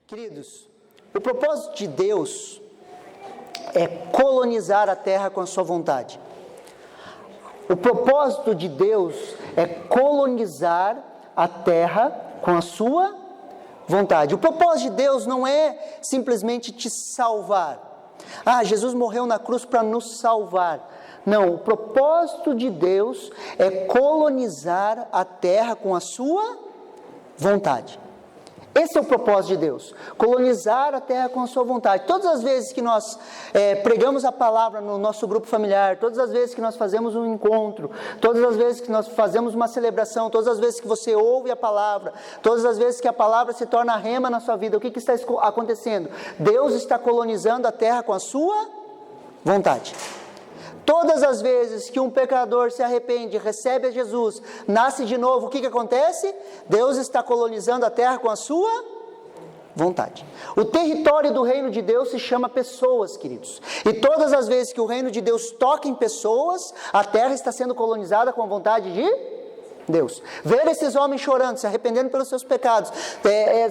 Queridos, o propósito de Deus é colonizar a terra com a sua vontade. O propósito de Deus é colonizar a terra com a sua vontade. O propósito de Deus não é simplesmente te salvar. Jesus morreu na cruz para nos salvar. Não, o propósito de Deus é colonizar a terra com a sua vontade. Esse é o propósito de Deus, colonizar a terra com a sua vontade. Todas as vezes que nós pregamos a palavra no nosso grupo familiar, todas as vezes que nós fazemos um encontro, todas as vezes que nós fazemos uma celebração, todas as vezes que você ouve a palavra, todas as vezes que a palavra se torna rema na sua vida, o que está acontecendo? Deus está colonizando a terra com a sua vontade. Todas as vezes que um pecador se arrepende, recebe a Jesus, nasce de novo, o que acontece? Deus está colonizando a terra com a sua vontade. O território do reino de Deus se chama pessoas, queridos. E todas as vezes que o reino de Deus toca em pessoas, a terra está sendo colonizada com a vontade de Deus. Ver esses homens chorando, se arrependendo pelos seus pecados,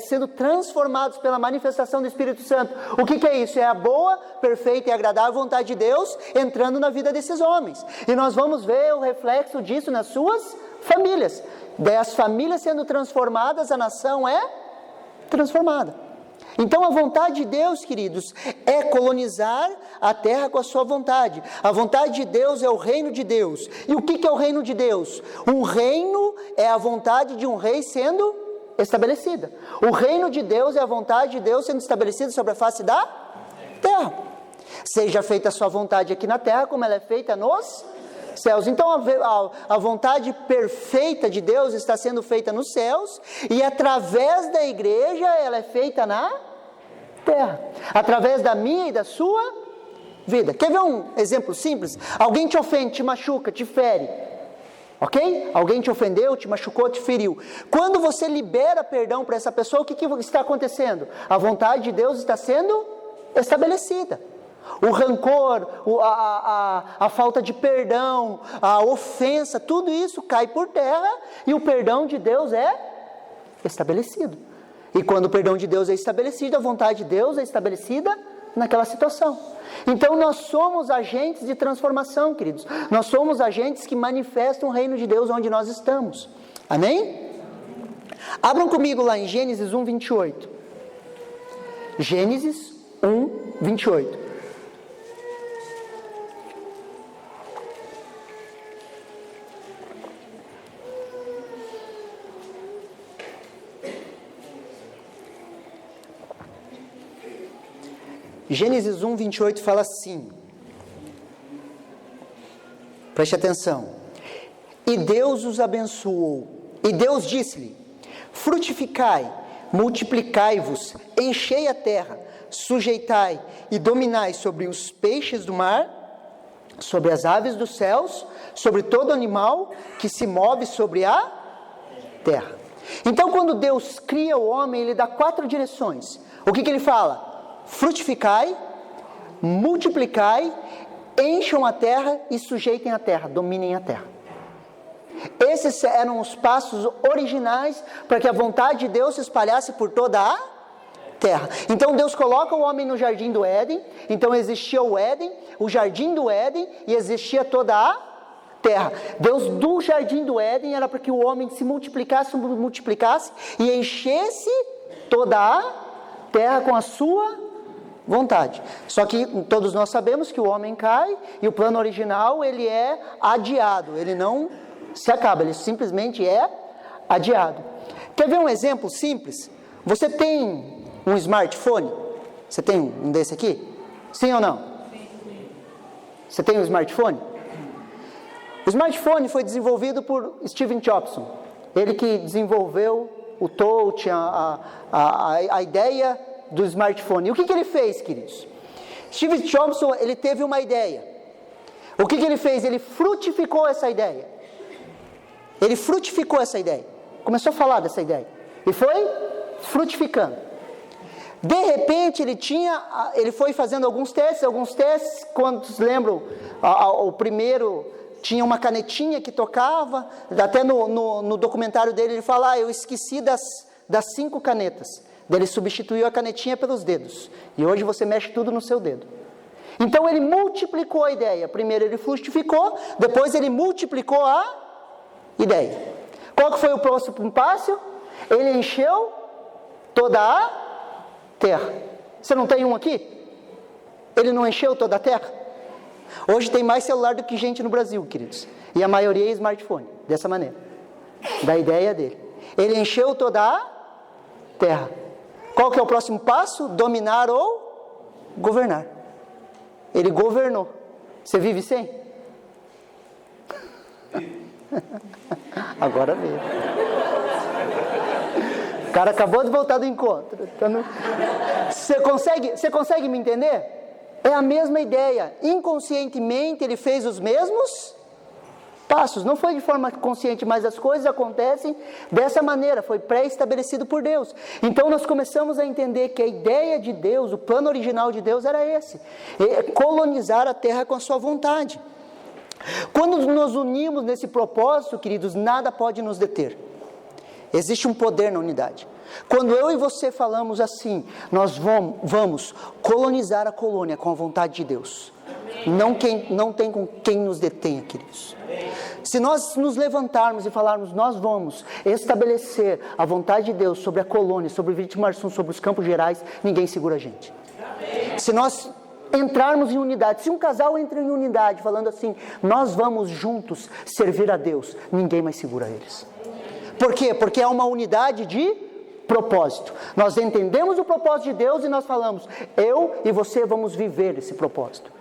sendo transformados pela manifestação do Espírito Santo. O que é isso? É a boa, perfeita e agradável vontade de Deus entrando na vida desses homens. E nós vamos ver o reflexo disso nas suas famílias. Das famílias sendo transformadas, a nação é transformada. Então a vontade de Deus, queridos, é colonizar a terra com a sua vontade. A vontade de Deus é o reino de Deus. E o que é o reino de Deus? Um reino é a vontade de um rei sendo estabelecida. O reino de Deus é a vontade de Deus sendo estabelecida sobre a face da terra. Seja feita a sua vontade aqui na terra, como ela é feita nos céus. Então a vontade perfeita de Deus está sendo feita nos céus, e através da igreja ela é feita na terra, através da minha e da sua vida. Quer ver um exemplo simples? Alguém te ofende, te machuca, te fere, ok? Alguém te ofendeu, te machucou, te feriu. Quando você libera perdão para essa pessoa, o que está acontecendo? A vontade de Deus está sendo estabelecida. O rancor, a falta de perdão, a ofensa, tudo isso cai por terra e o perdão de Deus é estabelecido. E quando o perdão de Deus é estabelecido, a vontade de Deus é estabelecida naquela situação. Então nós somos agentes de transformação, queridos. Nós somos agentes que manifestam o reino de Deus onde nós estamos. Amém? Abram comigo lá em Gênesis 1, 28. Gênesis 1, 28. Gênesis 1, 28 fala assim, preste atenção: e Deus os abençoou, e Deus disse-lhe: frutificai, multiplicai-vos, enchei a terra, sujeitai e dominai sobre os peixes do mar, sobre as aves dos céus, sobre todo animal que se move sobre a terra. Então, quando Deus cria o homem, Ele dá 4 direções. O que ele fala? Frutificai, multiplicai, encham a terra e sujeitem a terra, dominem a terra. Esses eram os passos originais para que a vontade de Deus se espalhasse por toda a terra. Então Deus coloca o homem no jardim do Éden. Então existia o Éden, o jardim do Éden, e existia toda a terra. Deus do jardim do Éden era para que o homem se multiplicasse e enchesse toda a terra com a sua vontade. Só que todos nós sabemos que o homem cai e o plano original ele é adiado, ele não se acaba, ele simplesmente é adiado. Quer ver um exemplo simples? Você tem um smartphone? Você tem um desse aqui? Sim ou não? Você tem um smartphone? O smartphone foi desenvolvido por Steve Jobs. Ele que desenvolveu o touch, a ideia do smartphone. E o que ele fez, queridos? Steve Jobs, ele teve uma ideia. O que ele fez? Ele frutificou essa ideia. Ele frutificou essa ideia. Começou a falar dessa ideia. E foi frutificando. De repente, ele foi fazendo alguns testes, quantos lembram? O primeiro tinha uma canetinha que tocava, até no documentário dele ele fala, eu esqueci das 5 canetas. Ele substituiu a canetinha pelos dedos. E hoje você mexe tudo no seu dedo. Então ele multiplicou a ideia. Primeiro ele frutificou, depois ele multiplicou a ideia. Qual que foi o próximo passo? Ele encheu toda a terra. Você não tem um aqui? Ele não encheu toda a terra? Hoje tem mais celular do que gente no Brasil, queridos. E a maioria é smartphone, dessa maneira. Da ideia dele. Ele encheu toda a terra. Qual que é o próximo passo? Dominar ou governar. Ele governou. Você vive sem? Agora veio. O cara acabou de voltar do encontro. Você consegue me entender? É a mesma ideia. Inconscientemente ele fez os mesmos passos. Não foi de forma consciente, mas as coisas acontecem dessa maneira. Foi pré-estabelecido por Deus. Então nós começamos a entender que a ideia de Deus, o plano original de Deus era esse. Colonizar a terra com a sua vontade. Quando nos unimos nesse propósito, queridos, nada pode nos deter. Existe um poder na unidade. Quando eu e você falamos assim, nós vamos colonizar a colônia com a vontade de Deus. Não tem com quem nos detenha, queridos. Se nós nos levantarmos e falarmos, nós vamos estabelecer a vontade de Deus sobre a colônia, sobre o Vitimarsum, sobre os Campos Gerais, ninguém segura a gente. Se nós entrarmos em unidade, se um casal entra em unidade falando assim, nós vamos juntos servir a Deus, ninguém mais segura eles. Por quê? Porque é uma unidade de propósito. Nós entendemos o propósito de Deus e nós falamos, eu e você vamos viver esse propósito.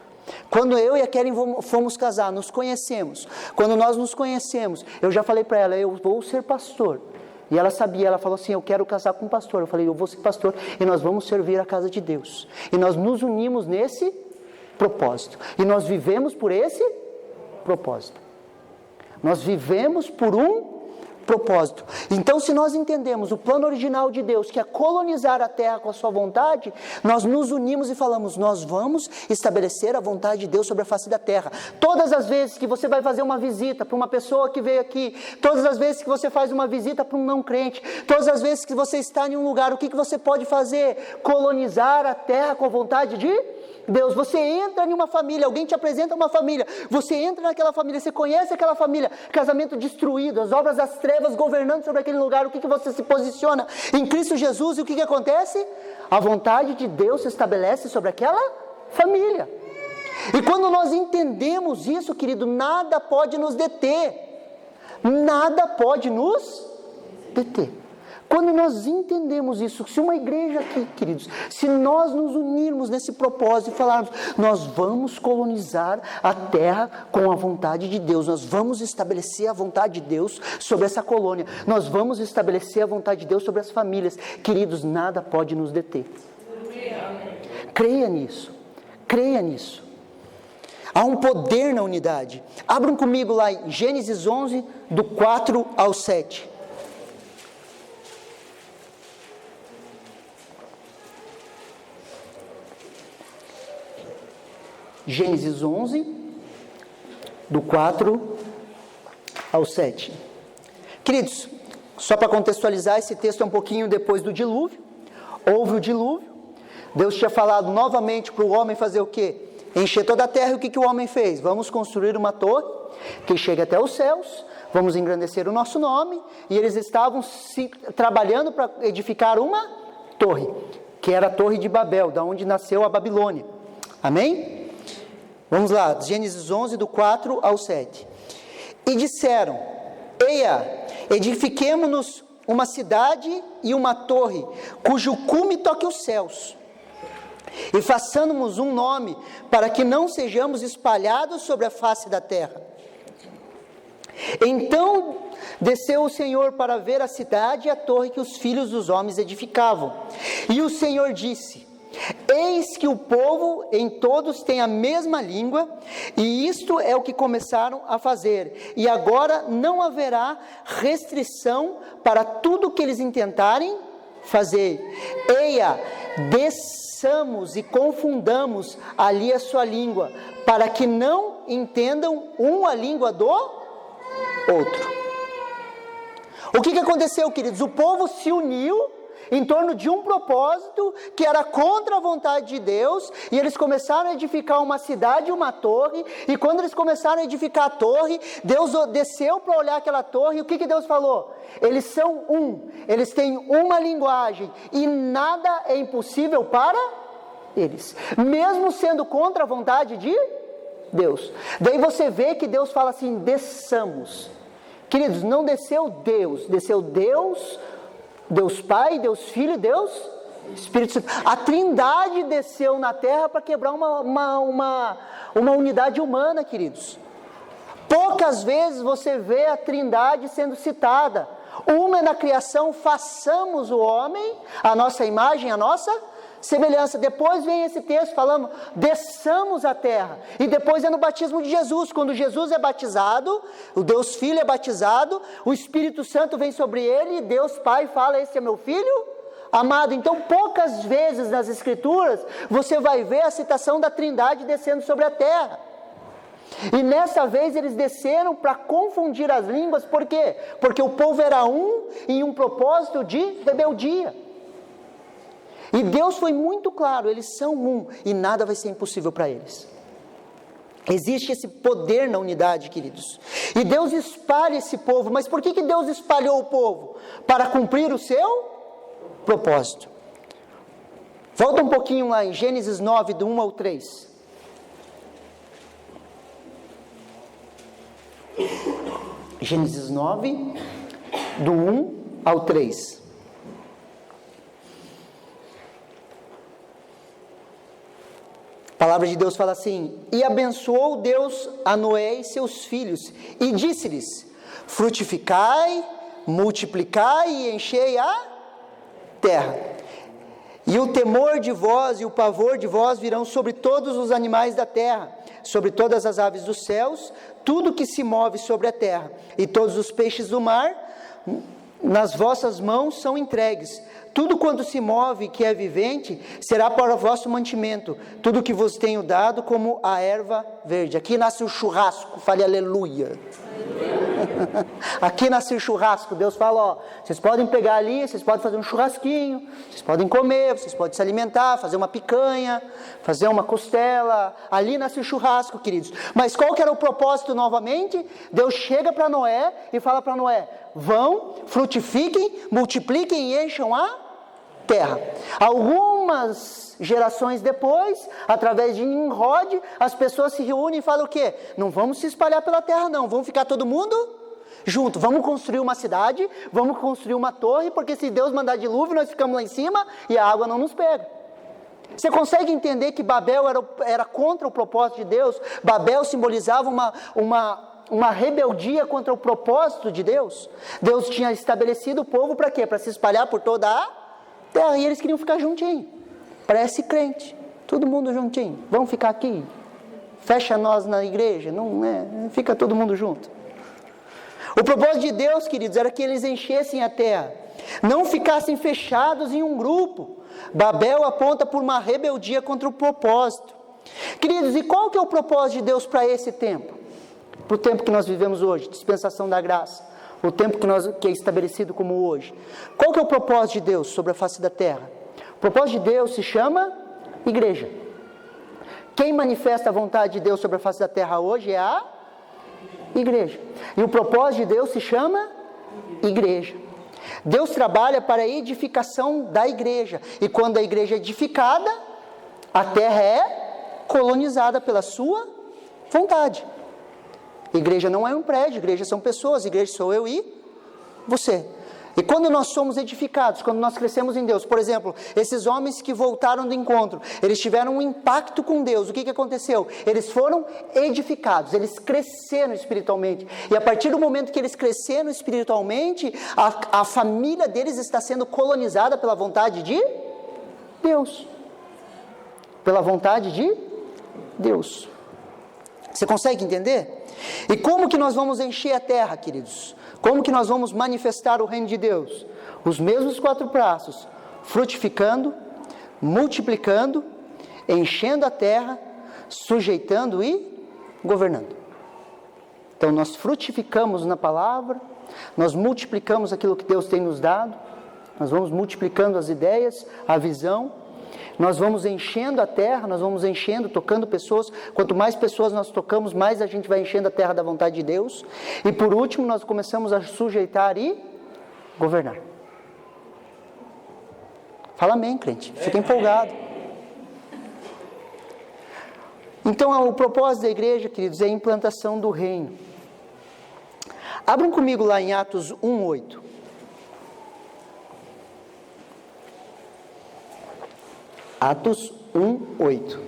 Quando eu e a Karen fomos casar, nos conhecemos. Quando nós nos conhecemos, eu já falei para ela, eu vou ser pastor. E ela sabia, ela falou assim, eu quero casar com um pastor. Eu falei, eu vou ser pastor e nós vamos servir a casa de Deus. E nós nos unimos nesse propósito. E nós vivemos por esse propósito. Nós vivemos por um propósito. Então, se nós entendemos o plano original de Deus, que é colonizar a terra com a sua vontade, nós nos unimos e falamos, nós vamos estabelecer a vontade de Deus sobre a face da terra. Todas as vezes que você vai fazer uma visita para uma pessoa que veio aqui, todas as vezes que você faz uma visita para um não crente, todas as vezes que você está em um lugar, o que você pode fazer? Colonizar a terra com a vontade de Deus. Você entra em uma família, alguém te apresenta uma família, você entra naquela família, você conhece aquela família, casamento destruído, as obras das trevas governando sobre aquele lugar, o que você se posiciona? Em Cristo Jesus, e o que acontece? A vontade de Deus se estabelece sobre aquela família. E quando nós entendemos isso, querido, nada pode nos deter. Nada pode nos deter. Quando nós entendemos isso, se uma igreja aqui, queridos, se nós nos unirmos nesse propósito e falarmos, nós vamos colonizar a terra com a vontade de Deus, nós vamos estabelecer a vontade de Deus sobre essa colônia, nós vamos estabelecer a vontade de Deus sobre as famílias, queridos, nada pode nos deter. Creia nisso, creia nisso. Há um poder na unidade. Abram comigo lá em Gênesis 11, do 4 ao 7. Gênesis 11, do 4 ao 7. Queridos, só para contextualizar, esse texto é um pouquinho depois do dilúvio. Houve o dilúvio. Deus tinha falado novamente para o homem fazer o quê? Encher toda a terra. E o que o homem fez? Vamos construir uma torre que chegue até os céus. Vamos engrandecer o nosso nome. E eles estavam trabalhando para edificar uma torre, que era a Torre de Babel, da onde nasceu a Babilônia. Amém? Vamos lá, Gênesis 11, do 4 ao 7. E disseram, eia, edifiquemo-nos uma cidade e uma torre, cujo cume toque os céus, e façamos um nome, para que não sejamos espalhados sobre a face da terra. Então desceu o Senhor para ver a cidade e a torre que os filhos dos homens edificavam. E o Senhor disse, eis que o povo em todos tem a mesma língua, e isto é o que começaram a fazer, e agora não haverá restrição para tudo que eles intentarem fazer. Eia, desçamos e confundamos ali a sua língua, para que não entendam um a língua do outro. O que aconteceu, queridos? O povo se uniu em torno de um propósito que era contra a vontade de Deus, e eles começaram a edificar uma cidade, uma torre, e quando eles começaram a edificar a torre, Deus desceu para olhar aquela torre, e o que Deus falou? Eles são um, eles têm uma linguagem, e nada é impossível para eles, mesmo sendo contra a vontade de Deus. Daí você vê que Deus fala assim, desçamos. Queridos, não desceu Deus, desceu Deus, Deus Pai, Deus Filho, Deus Espírito Santo. A Trindade desceu na terra para quebrar uma unidade humana, queridos. Poucas vezes você vê a Trindade sendo citada. Uma é na criação, façamos o homem, a nossa imagem, a nossa semelhança. Depois vem esse texto falando, desçamos a terra. E depois é no batismo de Jesus, quando Jesus é batizado, o Deus Filho é batizado, o Espírito Santo vem sobre ele, e Deus Pai fala, esse é meu filho amado. Então poucas vezes nas Escrituras, você vai ver a citação da Trindade descendo sobre a terra. E nessa vez eles desceram para confundir as línguas, por quê? Porque o povo era um em um propósito de rebeldia. E Deus foi muito claro, eles são um e nada vai ser impossível para eles. Existe esse poder na unidade, queridos. E Deus espalha esse povo, mas por que Deus espalhou o povo? Para cumprir o seu propósito. Volta um pouquinho lá em Gênesis 9, do 1 ao 3. Gênesis 9, do 1 ao 3. A palavra de Deus fala assim, e abençoou Deus a Noé e seus filhos, e disse-lhes, frutificai, multiplicai e enchei a terra. E o temor de vós e o pavor de vós virão sobre todos os animais da terra, sobre todas as aves dos céus, tudo que se move sobre a terra, e todos os peixes do mar, nas vossas mãos são entregues. Tudo quanto se move, que é vivente, será para o vosso mantimento. Tudo que vos tenho dado como a erva verde. Aqui nasce o churrasco, fale aleluia. Aqui nasce o churrasco. Deus fala, ó, vocês podem pegar ali, vocês podem fazer um churrasquinho, vocês podem comer, vocês podem se alimentar, fazer uma picanha, fazer uma costela. Ali nasce o churrasco, queridos. Mas qual que era o propósito novamente? Deus chega para Noé e fala para Noé, vão, frutifiquem, multipliquem e encham a terra. Algumas gerações depois, através de Nimrod, as pessoas se reúnem e falam o quê? Não vamos se espalhar pela terra não, vamos ficar todo mundo junto, vamos construir uma cidade, vamos construir uma torre, porque se Deus mandar dilúvio, nós ficamos lá em cima e a água não nos pega. Você consegue entender que Babel era contra o propósito de Deus? Babel simbolizava uma rebeldia contra o propósito de Deus. Deus tinha estabelecido o povo para quê? Para se espalhar por toda a terra, e eles queriam ficar juntinho. Parece crente, todo mundo juntinho. Vamos ficar aqui, fecha nós na igreja, não é? Fica todo mundo junto. O propósito de Deus, queridos, era que eles enchessem a terra, não ficassem fechados em um grupo. Babel aponta por uma rebeldia contra o propósito. Queridos, e qual que é o propósito de Deus para esse tempo? Para o tempo que nós vivemos hoje, dispensação da graça, o tempo que é estabelecido como hoje. Qual que é o propósito de Deus sobre a face da terra? O propósito de Deus se chama igreja. Quem manifesta a vontade de Deus sobre a face da terra hoje é a igreja. E o propósito de Deus se chama igreja. Deus trabalha para a edificação da igreja. E quando a igreja é edificada, a terra é colonizada pela sua vontade. Igreja não é um prédio, igreja são pessoas, igreja sou eu e você. E quando nós somos edificados, quando nós crescemos em Deus, por exemplo, esses homens que voltaram do encontro, eles tiveram um impacto com Deus, o que aconteceu? Eles foram edificados, eles cresceram espiritualmente, e a partir do momento que eles cresceram espiritualmente, a família deles está sendo colonizada pela vontade de Deus, pela vontade de Deus. Você consegue entender? E como que nós vamos encher a terra, queridos? Como que nós vamos manifestar o reino de Deus? Os mesmos 4 passos: frutificando, multiplicando, enchendo a terra, sujeitando e governando. Então nós frutificamos na palavra, nós multiplicamos aquilo que Deus tem nos dado, nós vamos multiplicando as ideias, a visão, nós vamos enchendo a terra, nós vamos enchendo, tocando pessoas. Quanto mais pessoas nós tocamos, mais a gente vai enchendo a terra da vontade de Deus. E por último, nós começamos a sujeitar e governar. Fala amém, crente. Fica empolgado. Então, o propósito da igreja, queridos, é a implantação do reino. Abram comigo lá em Atos 1:8. Atos 1:8.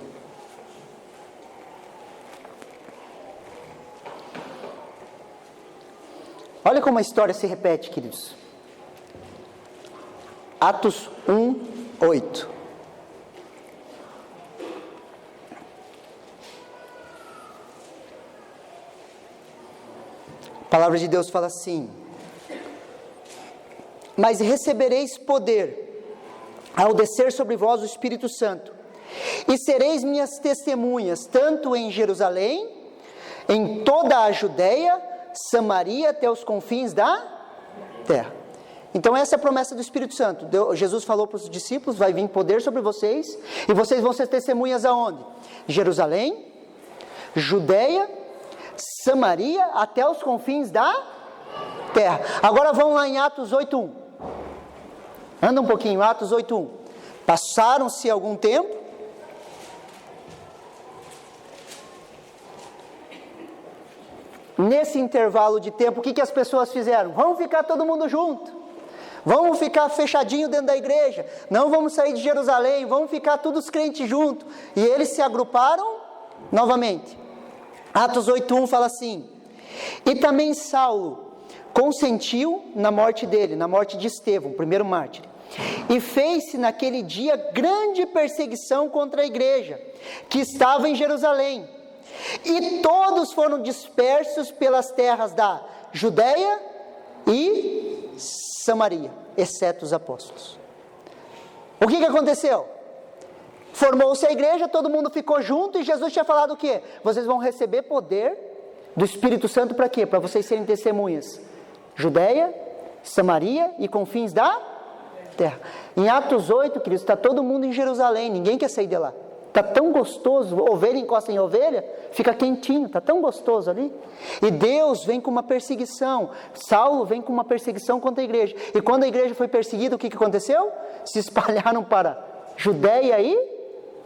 Olha como a história se repete, queridos. Atos 1:8. A palavra de Deus fala assim: mas recebereis poder ao descer sobre vós o Espírito Santo, e sereis minhas testemunhas, tanto em Jerusalém, em toda a Judeia, Samaria, até os confins da terra. Então essa é a promessa do Espírito Santo. Jesus falou para os discípulos: vai vir poder sobre vocês, e vocês vão ser testemunhas aonde? Jerusalém, Judeia, Samaria, até os confins da terra. Agora vamos lá em Atos 8:1. Anda um pouquinho, Atos 8:1. Passaram-se algum tempo. Nesse intervalo de tempo, o que as pessoas fizeram? Vamos ficar todo mundo junto. Vamos ficar fechadinho dentro da igreja. Não vamos sair de Jerusalém. Vamos ficar todos os crentes juntos. E eles se agruparam novamente. Atos 8:1 fala assim: e também Saulo consentiu na morte dele, na morte de Estevão, primeiro mártir. E fez-se naquele dia grande perseguição contra a igreja, que estava em Jerusalém. E todos foram dispersos pelas terras da Judeia e Samaria, exceto os apóstolos. O que aconteceu? Formou-se a igreja, todo mundo ficou junto, e Jesus tinha falado o quê? Vocês vão receber poder do Espírito Santo para quê? Para vocês serem testemunhas. Judeia, Samaria e confins da terra. Em Atos 8, queridos, está todo mundo em Jerusalém, ninguém quer sair de lá. Está tão gostoso, ovelha encosta em ovelha, fica quentinho, está tão gostoso ali. E Deus vem com uma perseguição, Saulo vem com uma perseguição contra a igreja. E quando a igreja foi perseguida, o que aconteceu? Se espalharam para Judeia e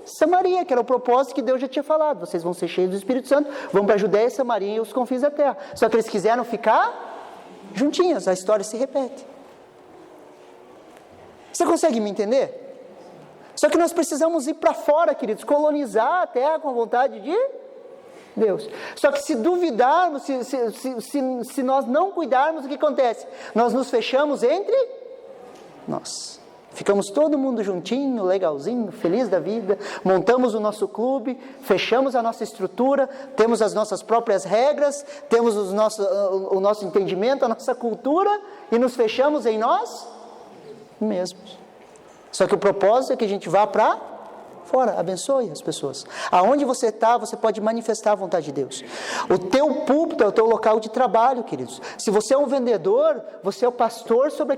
Samaria, que era o propósito que Deus já tinha falado. Vocês vão ser cheios do Espírito Santo, vão para a Judeia, Samaria e os confins da terra. Só que eles quiseram ficar juntinhos, a história se repete. Você consegue me entender? Só que nós precisamos ir para fora, queridos, colonizar a terra com a vontade de Deus. Só que se duvidarmos, se nós não cuidarmos, o que acontece? Nós nos fechamos entre nós. Ficamos todo mundo juntinho, legalzinho, feliz da vida, montamos o nosso clube, fechamos a nossa estrutura, temos as nossas próprias regras, temos o nosso entendimento, a nossa cultura, e nos fechamos em nós mesmos. Só que o propósito é que a gente vá para fora, abençoe as pessoas. Aonde você está, você pode manifestar a vontade de Deus. O teu púlpito é o teu local de trabalho, queridos. Se você é um vendedor, você é o pastor sobre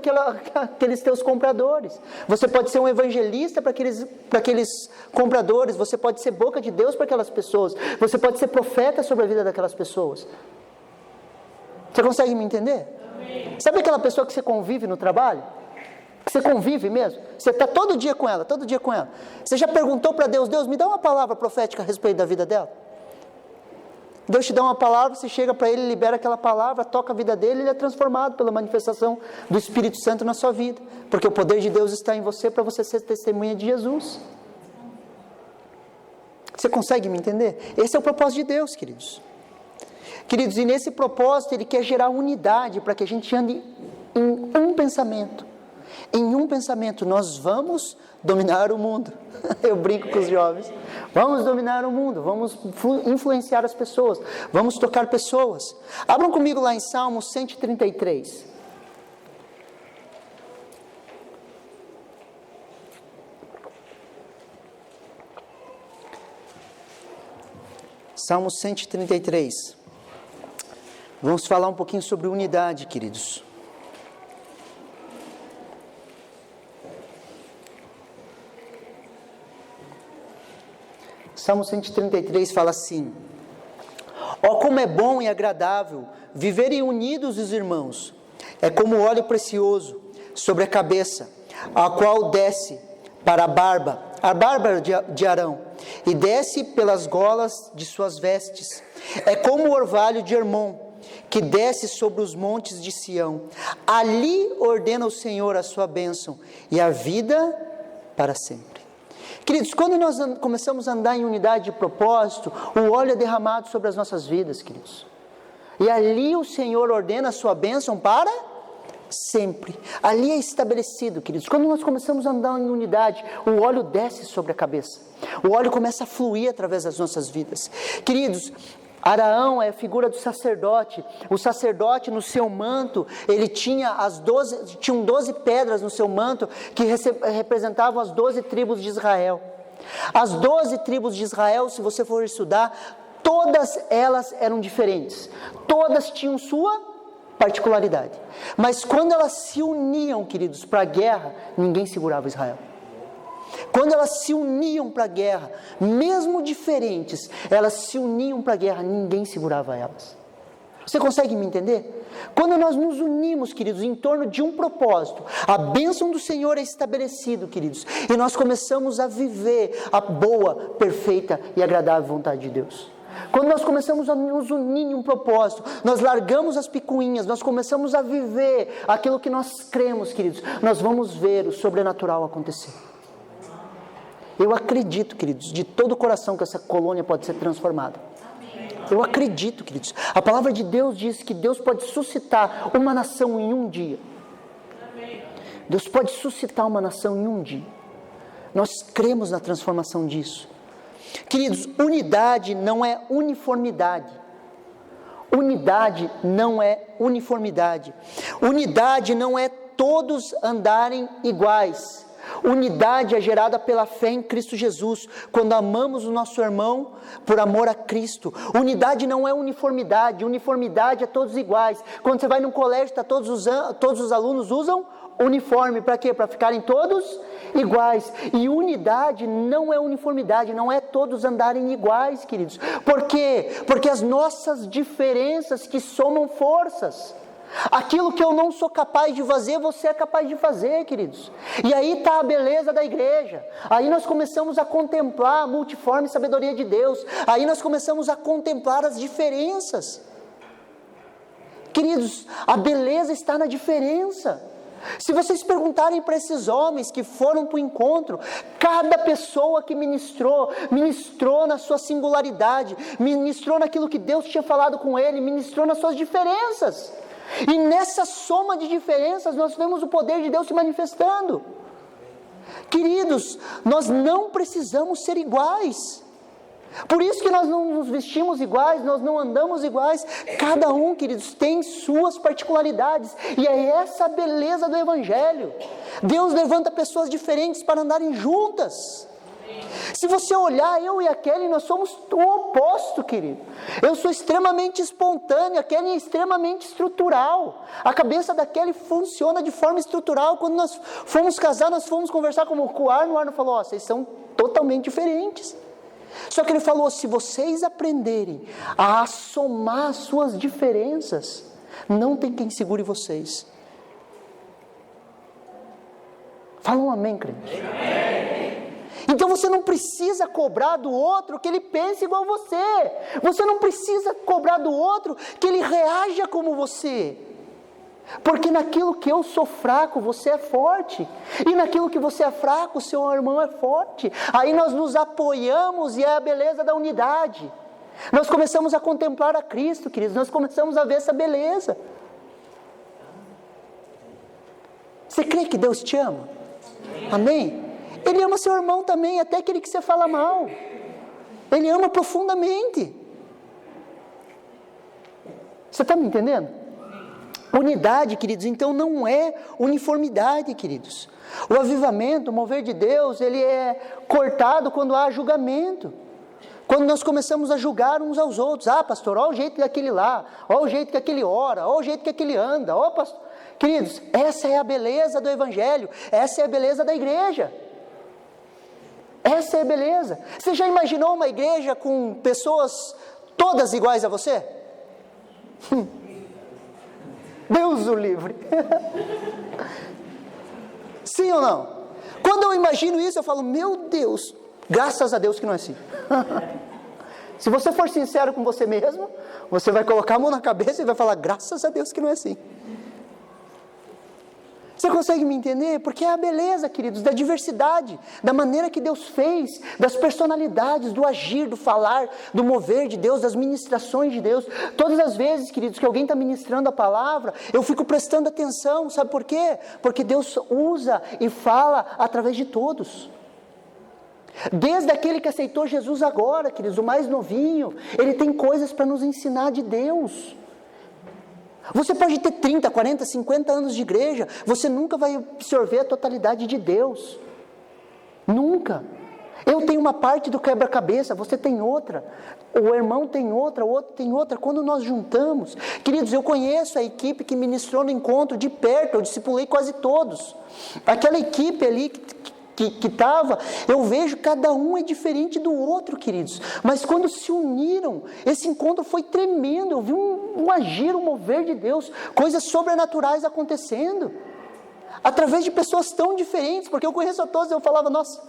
aqueles teus compradores. Você pode ser um evangelista para aqueles compradores. Você pode ser boca de Deus para aquelas pessoas. Você pode ser profeta sobre a vida daquelas pessoas. Você consegue me entender? Amém. Sabe aquela pessoa que você convive no trabalho? Você convive mesmo? Você está todo dia com ela, todo dia com ela. Você já perguntou para Deus: Deus, me dá uma palavra profética a respeito da vida dela? Deus te dá uma palavra, você chega para ele, libera aquela palavra, toca a vida dele, ele é transformado pela manifestação do Espírito Santo na sua vida. Porque o poder de Deus está em você para você ser testemunha de Jesus. Você consegue me entender? Esse é o propósito de Deus, queridos. Queridos, e nesse propósito Ele quer gerar unidade para que a gente ande em um pensamento. Em um pensamento, nós vamos dominar o mundo. Eu brinco com os jovens. Vamos dominar o mundo, vamos influenciar as pessoas, vamos tocar pessoas. Abram comigo lá em Salmo 133. Salmo 133. Vamos falar um pouquinho sobre unidade, queridos. Salmo 133 fala assim: ó, como é bom e agradável viverem unidos os irmãos. É como óleo precioso sobre a cabeça, a qual desce para a barba de Arão, e desce pelas golas de suas vestes. É como o orvalho de Hermon, que desce sobre os montes de Sião. Ali ordena o Senhor a sua bênção e a vida para sempre. Queridos, quando nós começamos a andar em unidade de propósito, o óleo é derramado sobre as nossas vidas, queridos. E ali o Senhor ordena a sua bênção para sempre. Ali é estabelecido, queridos. Quando nós começamos a andar em unidade, o óleo desce sobre a cabeça. O óleo começa a fluir através das nossas vidas. Queridos, Arão é a figura do sacerdote. O sacerdote, no seu manto, ele tinha tinham 12 pedras no seu manto que representavam as 12 tribos de Israel. As 12 tribos de Israel, se você for estudar, todas elas eram diferentes. Todas tinham sua particularidade. Mas quando elas se uniam, queridos, para a guerra, ninguém segurava Israel. Quando elas se uniam para a guerra, mesmo diferentes, elas se uniam para a guerra, ninguém segurava elas. Você consegue me entender? Quando nós nos unimos, queridos, em torno de um propósito, a bênção do Senhor é estabelecida, queridos, e nós começamos a viver a boa, perfeita e agradável vontade de Deus. Quando nós começamos a nos unir em um propósito, nós largamos as picuinhas, nós começamos a viver aquilo que nós cremos, queridos, nós vamos ver o sobrenatural acontecer. Eu acredito, queridos, de todo o coração que essa colônia pode ser transformada. Eu acredito, queridos. A palavra de Deus diz que Deus pode suscitar uma nação em um dia. Deus pode suscitar uma nação em um dia. Nós cremos na transformação disso. Queridos, unidade não é uniformidade. Unidade não é uniformidade. Unidade não é todos andarem iguais. Unidade é gerada pela fé em Cristo Jesus, quando amamos o nosso irmão por amor a Cristo. Unidade não é uniformidade, uniformidade é todos iguais. Quando você vai num colégio, todos os alunos usam uniforme, para quê? Para ficarem todos iguais. E unidade não é uniformidade, não é todos andarem iguais, queridos. Por quê? Porque as nossas diferenças que somam forças. Aquilo que eu não sou capaz de fazer, você é capaz de fazer, queridos. E aí está a beleza da igreja. Aí nós começamos a contemplar a multiforme sabedoria de Deus. Aí nós começamos a contemplar as diferenças. Queridos, a beleza está na diferença. Se vocês perguntarem para esses homens que foram para o encontro, cada pessoa que ministrou na sua singularidade, ministrou naquilo que Deus tinha falado com ele, ministrou nas suas diferenças. E nessa soma de diferenças nós vemos o poder de Deus se manifestando. Queridos, nós não precisamos ser iguais. Por isso que nós não nos vestimos iguais, nós não andamos iguais. Cada um, queridos, tem suas particularidades. E é essa a beleza do Evangelho. Deus levanta pessoas diferentes para andarem juntas. Se você olhar, eu e a Kelly, nós somos o oposto, querido. Eu sou extremamente espontâneo, a Kelly é extremamente estrutural. A cabeça da Kelly funciona de forma estrutural. Quando nós fomos casar, nós fomos conversar com o Arno falou, vocês são totalmente diferentes. Só que ele falou, se vocês aprenderem a somar as suas diferenças, não tem quem segure vocês. Fala um amém, crente. Amém. Então você não precisa cobrar do outro que ele pense igual você. Você não precisa cobrar do outro que ele reaja como você. Porque naquilo que eu sou fraco, você é forte. E naquilo que você é fraco, o seu irmão é forte. Aí nós nos apoiamos e é a beleza da unidade. Nós começamos a contemplar a Cristo, queridos. Nós começamos a ver essa beleza. Você crê que Deus te ama? Amém? Ele ama seu irmão também, até aquele que você fala mal. Ele ama profundamente. Você está me entendendo? Unidade, queridos, então não é uniformidade, queridos. O avivamento, o mover de Deus, ele é cortado quando há julgamento. Quando nós começamos a julgar uns aos outros. Ah, pastor, olha o jeito daquele lá, olha o jeito que aquele ora, olha o jeito que aquele anda. Ó, pastor. Queridos, essa é a beleza do Evangelho, essa é a beleza da igreja. Essa é a beleza. Você já imaginou uma igreja com pessoas todas iguais a você? Deus o livre. Sim ou não? Quando eu imagino isso, eu falo, meu Deus, graças a Deus que não é assim. Se você for sincero com você mesmo, você vai colocar a mão na cabeça e vai falar, graças a Deus que não é assim. Você consegue me entender? Porque é a beleza, queridos, da diversidade, da maneira que Deus fez, das personalidades, do agir, do falar, do mover de Deus, das ministrações de Deus. Todas as vezes, queridos, que alguém está ministrando a palavra, eu fico prestando atenção, sabe por quê? Porque Deus usa e fala através de todos. Desde aquele que aceitou Jesus agora, queridos, o mais novinho, ele tem coisas para nos ensinar de Deus. Você pode ter 30, 40, 50 anos de igreja, você nunca vai absorver a totalidade de Deus. Nunca. Eu tenho uma parte do quebra-cabeça, você tem outra. O irmão tem outra, o outro tem outra. Quando nós juntamos, queridos, eu conheço a equipe que ministrou no encontro de perto, eu discipulei quase todos. Aquela equipe ali que estava, eu vejo cada um é diferente do outro, queridos, mas quando se uniram, esse encontro foi tremendo, eu vi um agir, um mover de Deus, coisas sobrenaturais acontecendo, através de pessoas tão diferentes, porque eu conheço a todos, eu falava, nossa,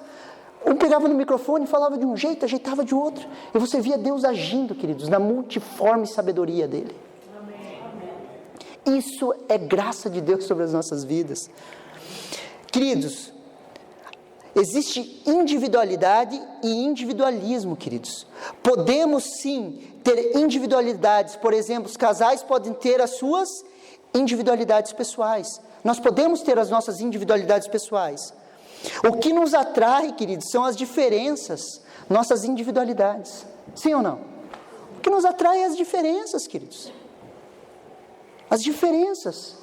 um pegava no microfone e falava de um jeito, ajeitava de outro, e você via Deus agindo, queridos, na multiforme sabedoria dele. Isso é graça de Deus sobre as nossas vidas. Queridos, existe individualidade e individualismo, queridos. Podemos sim ter individualidades, por exemplo, os casais podem ter as suas individualidades pessoais. Nós podemos ter as nossas individualidades pessoais. O que nos atrai, queridos, são as diferenças, nossas individualidades. Sim ou não? O que nos atrai é as diferenças, queridos. As diferenças,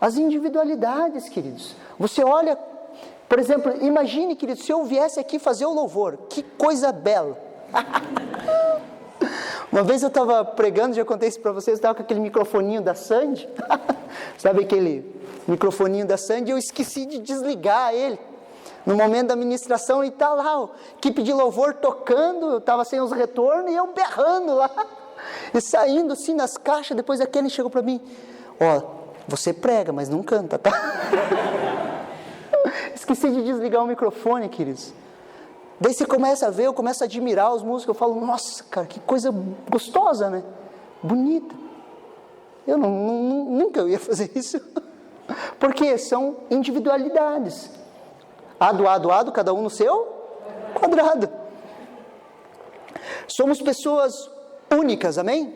as individualidades, queridos. Você olha, por exemplo, imagine, querido, se eu viesse aqui fazer o louvor, que coisa bela. Uma vez eu estava pregando, já contei isso para vocês, eu estava com aquele microfoninho da Sandy, sabe aquele microfoninho da Sandy, eu esqueci de desligar ele, no momento da ministração, e está lá, a equipe de louvor tocando, eu estava sem os retornos, e eu berrando lá, e saindo assim nas caixas, depois aquele chegou para mim, ó, você prega, mas não canta, tá? Esqueci de desligar o microfone, queridos. Daí você começa a ver, eu começo a admirar os músicos, eu falo, nossa, cara, que coisa gostosa, né? Bonita. Eu nunca ia fazer isso. Porque são individualidades. Ado, cada um no seu quadrado. Somos pessoas únicas, amém?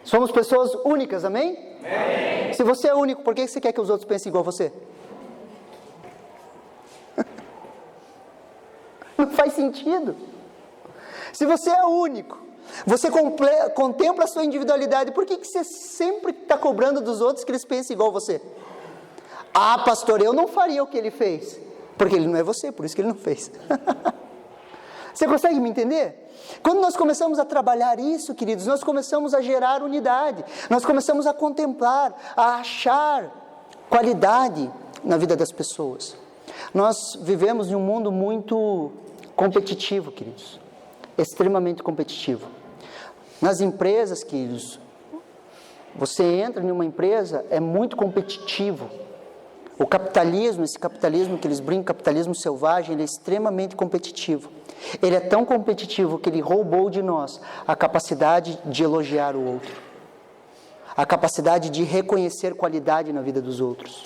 Somos pessoas únicas, amém? Amém. Se você é único, por que você quer que os outros pensem igual a você? Não faz sentido. Se você é único, você contempla a sua individualidade, por que você sempre está cobrando dos outros que eles pensem igual a você? Ah, pastor, eu não faria o que ele fez. Porque ele não é você, por isso que ele não fez. Você consegue me entender? Quando nós começamos a trabalhar isso, queridos, nós começamos a gerar unidade, nós começamos a contemplar, a achar qualidade na vida das pessoas. Nós vivemos em um mundo muito competitivo, queridos, extremamente competitivo. Nas empresas, queridos, você entra em uma empresa, é muito competitivo. O capitalismo, esse capitalismo que eles brincam, capitalismo selvagem, ele é extremamente competitivo. Ele é tão competitivo que ele roubou de nós a capacidade de elogiar o outro, a capacidade de reconhecer qualidade na vida dos outros.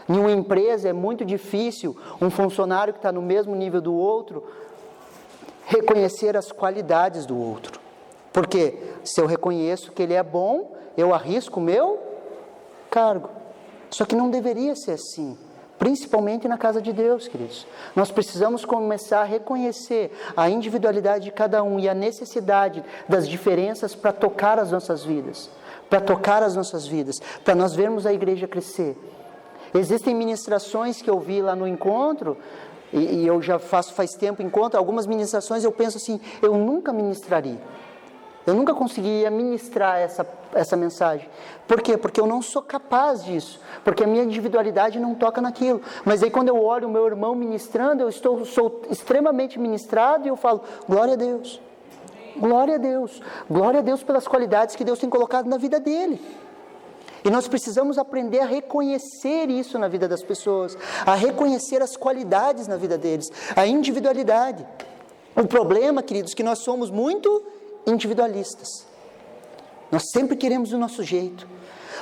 Em uma empresa é muito difícil um funcionário que está no mesmo nível do outro reconhecer as qualidades do outro. Porque se eu reconheço que ele é bom, eu arrisco o meu cargo. Só que não deveria ser assim, principalmente na casa de Deus, queridos. Nós precisamos começar a reconhecer a individualidade de cada um e a necessidade das diferenças para tocar as nossas vidas, para nós vermos a igreja crescer. Existem ministrações que eu vi lá no encontro, e eu já faço faz tempo encontro, algumas ministrações eu penso assim, eu nunca ministraria. Eu nunca conseguiria ministrar essa mensagem. Por quê? Porque eu não sou capaz disso. Porque a minha individualidade não toca naquilo. Mas aí quando eu olho o meu irmão ministrando, sou extremamente ministrado e eu falo, glória a Deus. Glória a Deus. Glória a Deus pelas qualidades que Deus tem colocado na vida dele. E nós precisamos aprender a reconhecer isso na vida das pessoas. A reconhecer as qualidades na vida deles. A individualidade. O problema, queridos, é que nós somos muito individualistas. Nós sempre queremos o nosso jeito.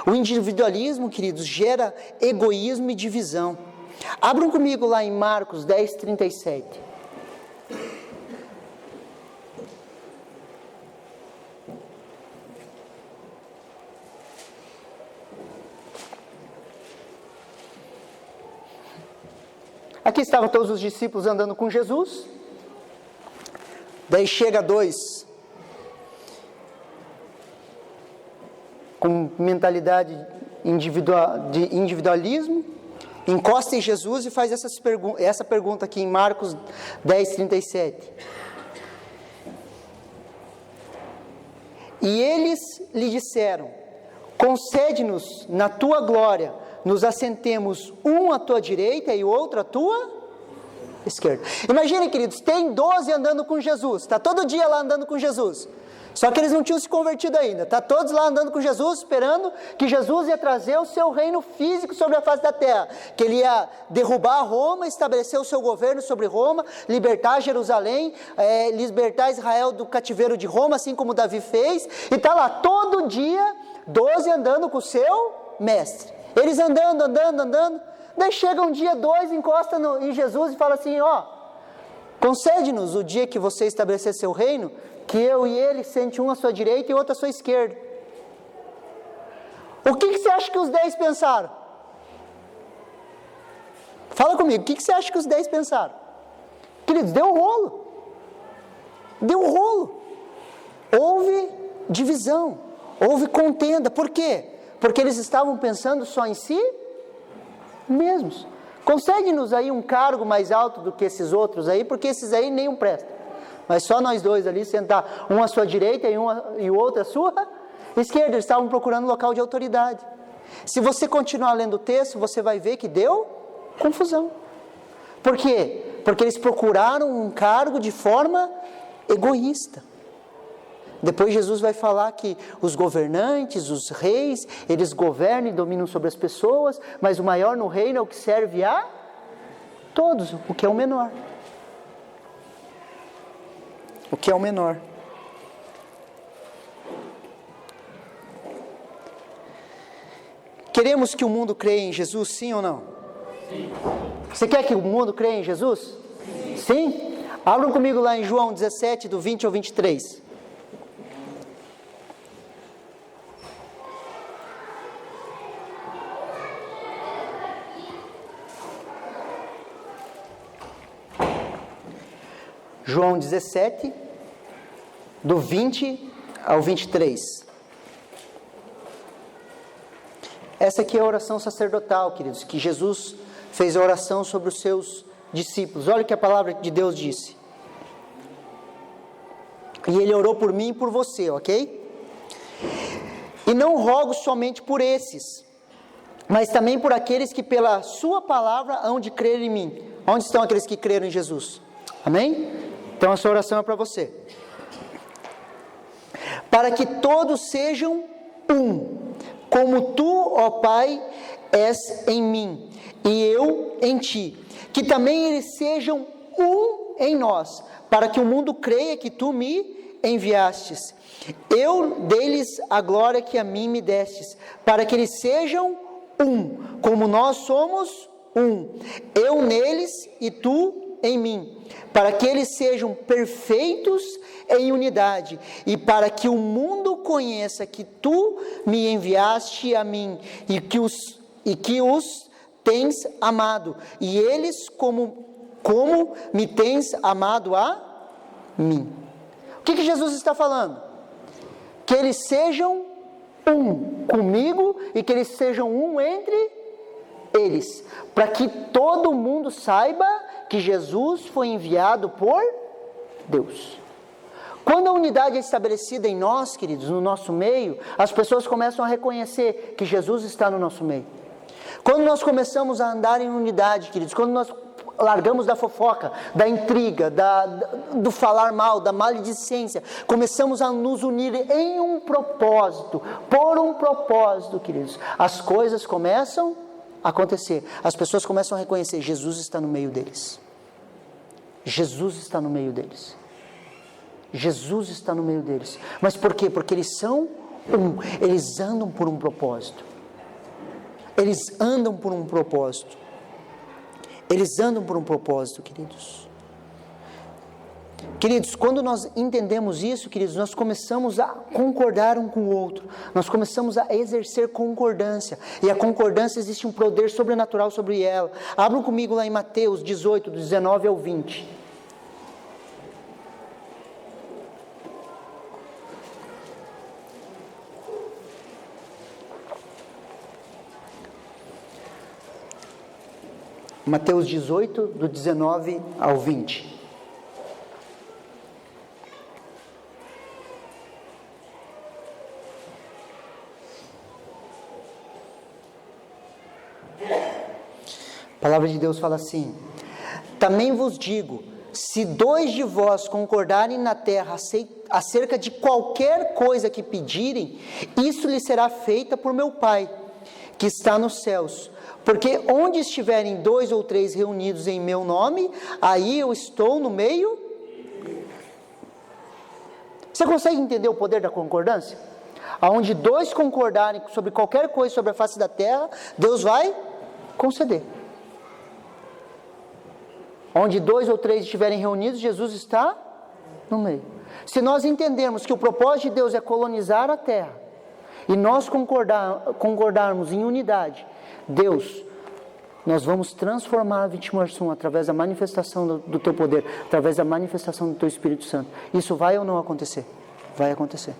O individualismo, queridos, gera egoísmo e divisão. Abram comigo lá em Marcos 10, 37. Aqui estavam todos os discípulos andando com Jesus. Daí chega dois com mentalidade de individualismo, encosta em Jesus e faz essa pergunta aqui em Marcos 10, 37. E eles lhe disseram, concede-nos na tua glória, nos assentemos um à tua direita e o outro à tua esquerda. Imaginem, queridos, tem 12 andando com Jesus, está todo dia lá andando com Jesus. Só que eles não tinham se convertido ainda. Está todos lá andando com Jesus, esperando que Jesus ia trazer o seu reino físico sobre a face da terra. Que ele ia derrubar Roma, estabelecer o seu governo sobre Roma, libertar Jerusalém, libertar Israel do cativeiro de Roma, assim como Davi fez. E está lá todo dia, 12 andando com o seu mestre. Eles andando. Daí chega um dia, 2 encosta em Jesus e fala assim, concede-nos o dia que você estabelecer seu reino, que eu e ele sente um à sua direita e outro à sua esquerda. O que você acha que os 10 pensaram? Fala comigo, o que você acha que os 10 pensaram? Queridos, deu rolo. Houve divisão, houve contenda. Por quê? Porque eles estavam pensando só em si mesmos. Concede-nos aí um cargo mais alto do que esses outros aí, porque esses aí nenhum presta. Mas só nós dois ali, sentar um à sua direita e o outro à sua esquerda. Eles estavam procurando local de autoridade. Se você continuar lendo o texto, você vai ver que deu confusão. Por quê? Porque eles procuraram um cargo de forma egoísta. Depois Jesus vai falar que os governantes, os reis, eles governam e dominam sobre as pessoas, mas o maior no reino é o que serve a todos, o que é o menor. O que é o menor. Queremos que o mundo creia em Jesus, sim ou não? Sim. Você quer que o mundo creia em Jesus? Sim. Sim? Abram comigo lá em João 17, do 20 ao 23. João 17, do 20 ao 23. Essa aqui é a oração sacerdotal, queridos, que Jesus fez a oração sobre os seus discípulos. Olha o que a palavra de Deus disse. E ele orou por mim e por você, ok? E não rogo somente por esses, mas também por aqueles que pela sua palavra hão de crer em mim. Onde estão aqueles que creram em Jesus? Amém? Então essa oração é para você. Para que todos sejam um, como tu, ó Pai, és em mim, e eu em ti. Que também eles sejam um em nós, para que o mundo creia que tu me enviastes. Eu dei-lhes a glória que a mim me destes, para que eles sejam um, como nós somos um. Eu neles e tu em mim, para que eles sejam perfeitos em unidade, e para que o mundo conheça que tu me enviaste a mim, e que os tens amado, e eles como me tens amado a mim. O que Jesus está falando? Que eles sejam um comigo, e que eles sejam um entre eles, para que todo mundo saiba que Jesus foi enviado por Deus. Quando a unidade é estabelecida em nós, queridos, no nosso meio, as pessoas começam a reconhecer que Jesus está no nosso meio. Quando nós começamos a andar em unidade, queridos, quando nós largamos da fofoca, da intriga, do falar mal, da maledicência, começamos a nos unir em um propósito, por um propósito, queridos, as coisas começam a acontecer, as pessoas começam a reconhecer, Jesus está no meio deles. Jesus está no meio deles. Jesus está no meio deles. Mas por quê? Porque eles são eles andam por um propósito. Eles andam por um propósito. Eles andam por um propósito, queridos. Queridos, quando nós entendemos isso, queridos, nós começamos a concordar um com o outro. Nós começamos a exercer concordância. E a concordância, existe um poder sobrenatural sobre ela. Abram comigo lá em Mateus 18, do 19 ao 20. Mateus 18, do 19 ao 20. A palavra de Deus fala assim: também vos digo, se 2 de vós concordarem na terra acerca de qualquer coisa que pedirem, isso lhe será feita por meu Pai, que está nos céus. Porque onde estiverem 2 ou 3 reunidos em meu nome, aí eu estou no meio. Você consegue entender o poder da concordância? Aonde 2 concordarem sobre qualquer coisa sobre a face da terra, Deus vai conceder. Onde 2 ou 3 estiverem reunidos, Jesus está no meio. Se nós entendermos que o propósito de Deus é colonizar a terra, e nós concordarmos em unidade, Deus, nós vamos transformar a vitimação através da manifestação do teu poder, através da manifestação do teu Espírito Santo. Isso vai ou não acontecer? Vai acontecer.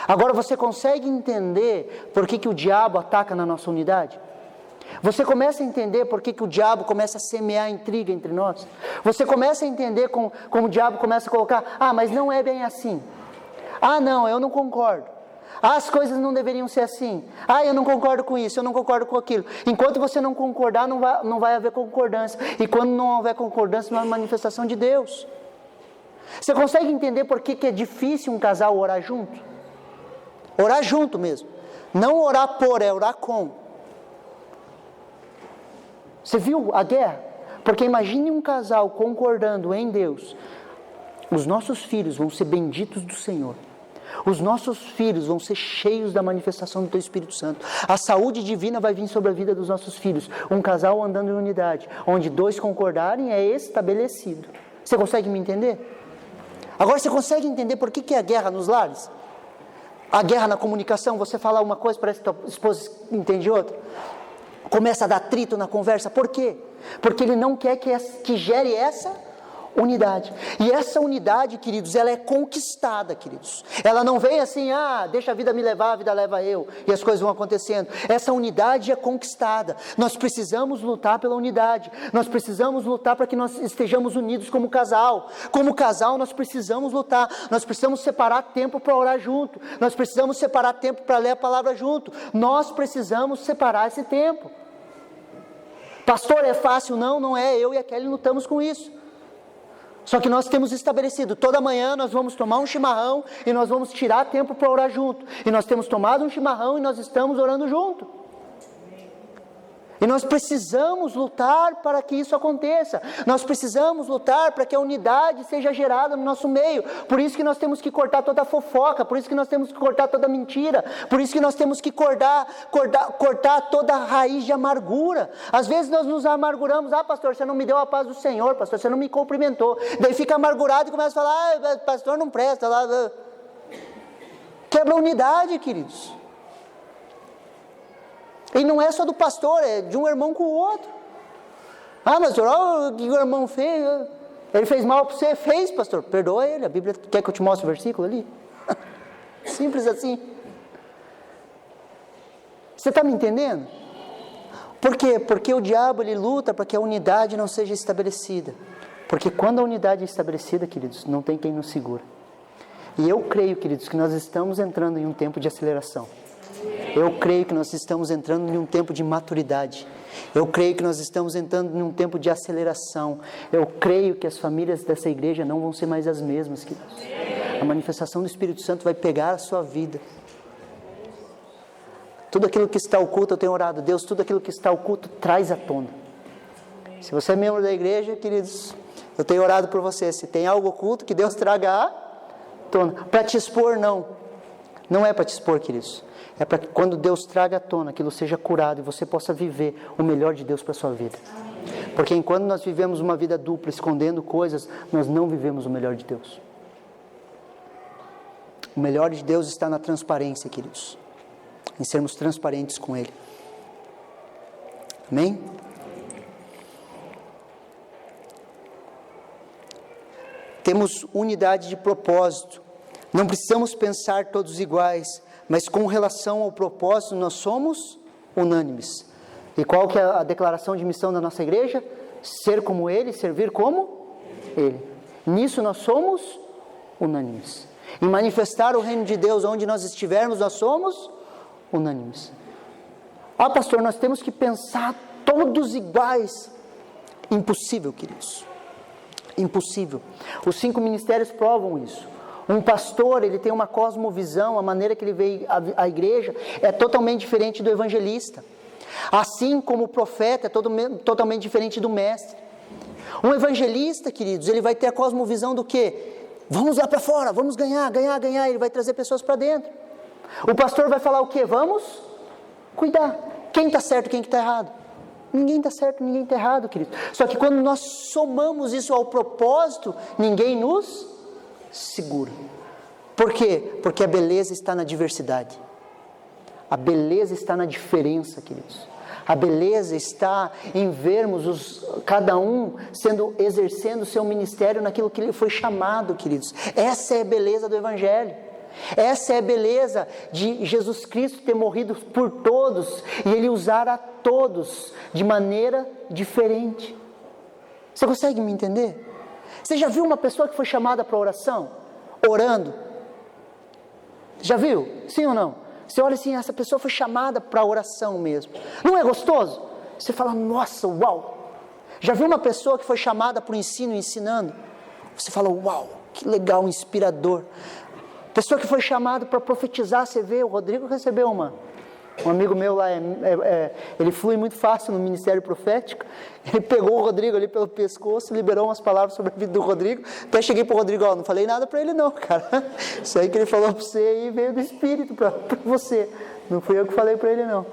Agora você consegue entender por que o diabo ataca na nossa unidade? Você começa a entender por que o diabo começa a semear intriga entre nós? Você começa a entender como o diabo começa a colocar: ah, mas não é bem assim. Ah, não, eu não concordo. Ah, as coisas não deveriam ser assim. Ah, eu não concordo com isso, eu não concordo com aquilo. Enquanto você não concordar, não vai haver concordância. E quando não houver concordância, não há manifestação de Deus. Você consegue entender por que é difícil um casal orar junto? Orar junto mesmo. Não orar por, é orar com. Você viu a guerra? Porque imagine um casal concordando em Deus. Os nossos filhos vão ser benditos do Senhor. Os nossos filhos vão ser cheios da manifestação do Teu Espírito Santo. A saúde divina vai vir sobre a vida dos nossos filhos. Um casal andando em unidade, onde 2 concordarem, é estabelecido. Você consegue me entender? Agora você consegue entender por que é a guerra nos lares? A guerra na comunicação, você fala uma coisa, parece que a tua esposa entende outra. Começa a dar atrito na conversa. Por quê? Porque ele não quer que gere essa unidade. E essa unidade, queridos, ela é conquistada, queridos. Ela não vem assim: ah, deixa a vida me levar, a vida leva eu, e as coisas vão acontecendo. Essa unidade é conquistada. Nós precisamos lutar pela unidade. Nós precisamos lutar para que nós estejamos unidos como casal. Como casal, nós precisamos lutar. Nós precisamos separar tempo para orar junto. Nós precisamos separar tempo para ler a palavra junto. Nós precisamos separar esse tempo. Pastor, é fácil? Não, não é. Eu e a Kelly lutamos com isso. Só que nós temos estabelecido, toda manhã nós vamos tomar um chimarrão e nós vamos tirar tempo para orar junto. E nós temos tomado um chimarrão e nós estamos orando junto. E nós precisamos lutar para que isso aconteça. Nós precisamos lutar para que a unidade seja gerada no nosso meio. Por isso que nós temos que cortar toda a fofoca. Por isso que nós temos que cortar toda a mentira. Por isso que nós temos que cortar toda a raiz de amargura. Às vezes nós nos amarguramos. Ah, pastor, você não me deu a paz do Senhor. Pastor, você não me cumprimentou. Daí fica amargurado e começa a falar: ah, pastor não presta. Quebra a unidade, queridos. E não é só do pastor, é de um irmão com o outro. Ah, pastor, olha o que o irmão fez. Ele fez mal para você. Fez, pastor. Perdoa ele. A Bíblia quer que eu te mostre o versículo ali? Simples assim. Você está me entendendo? Por quê? Porque o diabo ele luta para que a unidade não seja estabelecida. Porque quando a unidade é estabelecida, queridos, não tem quem nos segura. E eu creio, queridos, que nós estamos entrando em um tempo de aceleração. Eu creio que nós estamos entrando em um tempo de maturidade. Eu creio que nós estamos entrando em um tempo de aceleração. Eu creio que as famílias dessa igreja não vão ser mais as mesmas, queridos. A manifestação do Espírito Santo vai pegar a sua vida. Tudo aquilo que está oculto, eu tenho orado, Deus, tudo aquilo que está oculto, traz à tona. Se você é membro da igreja, queridos, eu tenho orado por você. Se tem algo oculto, que Deus traga à tona. Para te expor, não. Não é para te expor, queridos. É para que quando Deus traga à tona, aquilo seja curado e você possa viver o melhor de Deus para a sua vida. Porque enquanto nós vivemos uma vida dupla, escondendo coisas, nós não vivemos o melhor de Deus. O melhor de Deus está na transparência, queridos. Em sermos transparentes com Ele. Amém? Temos unidade de propósito. Não precisamos pensar todos iguais, mas com relação ao propósito nós somos unânimes. E qual que é a declaração de missão da nossa igreja? Ser como Ele, servir como Ele. Nisso nós somos unânimes. Em manifestar o reino de Deus onde nós estivermos, nós somos unânimes. Ah, pastor, nós temos que pensar todos iguais. Impossível, queridos. Impossível. Os 5 ministérios provam isso. Um pastor, ele tem uma cosmovisão, a maneira que ele vê a igreja é totalmente diferente do evangelista. Assim como o profeta é totalmente diferente do mestre. Um evangelista, queridos, ele vai ter a cosmovisão do quê? Vamos lá para fora, vamos ganhar, ele vai trazer pessoas para dentro. O pastor vai falar o quê? Vamos cuidar. Quem está certo, quem está errado? Ninguém está certo, ninguém está errado, querido. Só que quando nós somamos isso ao propósito, ninguém nos segura. Por quê? Porque a beleza está na diversidade. A beleza está na diferença, queridos. A beleza está em vermos cada um exercendo o seu ministério naquilo que ele foi chamado, queridos. Essa é a beleza do Evangelho. Essa é a beleza de Jesus Cristo ter morrido por todos e Ele usar a todos de maneira diferente. Você consegue me entender? Você já viu uma pessoa que foi chamada para oração? Orando? Já viu? Sim ou não? Você olha assim, essa pessoa foi chamada para oração mesmo. Não é gostoso? Você fala, nossa, uau. Já viu uma pessoa que foi chamada para o ensino ensinando? Você fala, uau, que legal, inspirador. Pessoa que foi chamada para profetizar, você vê, o Rodrigo recebeu um amigo meu lá, ele flui muito fácil no ministério profético. Ele pegou o Rodrigo ali pelo pescoço, liberou umas palavras sobre a vida do Rodrigo. Até cheguei para o Rodrigo, não falei nada para ele não, cara. Isso aí que ele falou para você aí veio do Espírito para você. Não fui eu que falei para ele não.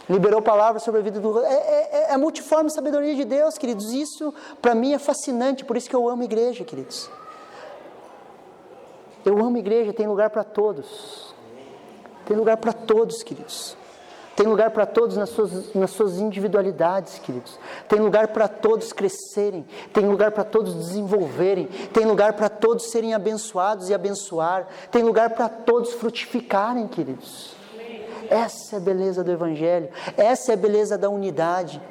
Liberou palavras sobre a vida do Rodrigo. É a multiforme sabedoria de Deus, queridos. Isso para mim é fascinante, por isso que eu amo a igreja, queridos. Eu amo a igreja, tem lugar para todos. Tem lugar para todos, queridos. Tem lugar para todos nas suas individualidades, queridos. Tem lugar para todos crescerem. Tem lugar para todos desenvolverem. Tem lugar para todos serem abençoados e abençoar. Tem lugar para todos frutificarem, queridos. Essa é a beleza do Evangelho. Essa é a beleza da unidade.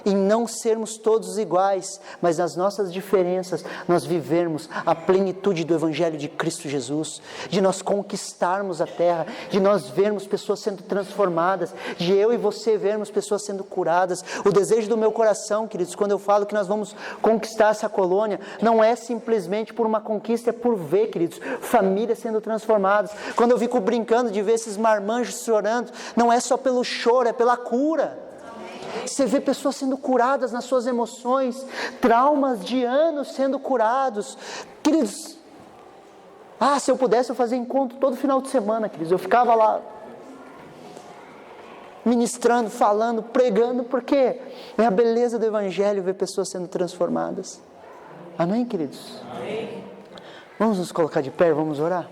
Em não sermos todos iguais, mas nas nossas diferenças, nós vivermos a plenitude do Evangelho de Cristo Jesus, de nós conquistarmos a terra, de nós vermos pessoas sendo transformadas, de eu e você vermos pessoas sendo curadas. O desejo do meu coração, queridos, quando eu falo que nós vamos conquistar essa colônia, não é simplesmente por uma conquista, é por ver, queridos, famílias sendo transformadas. Quando eu fico brincando de ver esses marmanjos chorando, não é só pelo choro, é pela cura. Você vê pessoas sendo curadas nas suas emoções, traumas de anos sendo curados. Queridos, se eu pudesse eu fazia encontro todo final de semana, queridos. Eu ficava lá ministrando, falando, pregando, porque é a beleza do Evangelho ver pessoas sendo transformadas. Amém, queridos? Amém. Vamos nos colocar de pé, vamos orar?